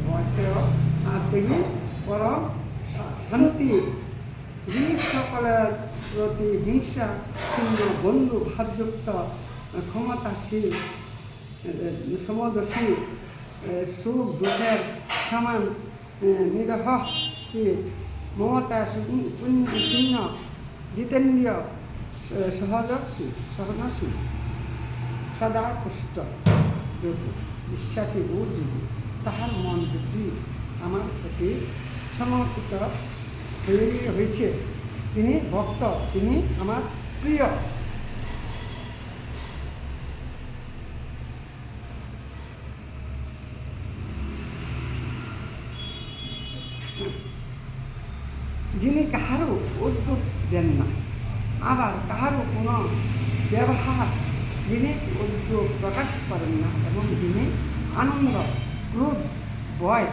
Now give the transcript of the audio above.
বয়সেও তিনি পরম শান্তি, যিনি সকলের প্রতি হিংসা শূন্য, বন্ধু ভাবযুক্ত, ক্ষমতাশীল, সমদর্শী, সুখ দুঃখের সমান নিরহ স্থির, মমতা শূন্য, জিতেন্দ্রীয়, সহনশীল, সদা পুষ্ট, যোগী, বিশ্বাসী ও যোগী। তাহার মন বুদ্ধি আমার প্রতি সমর্পিত হয়েছে। তিনি ভক্ত, তিনি আমার প্রিয়। যিনি কাহারও উদ্যোগ দেন না, আবার কাহারও কোনো ব্যবহার যিনি উদ্যোগ প্রকাশ করেন না, এবং যিনি আনন্দ, ক্রোধ, ভয়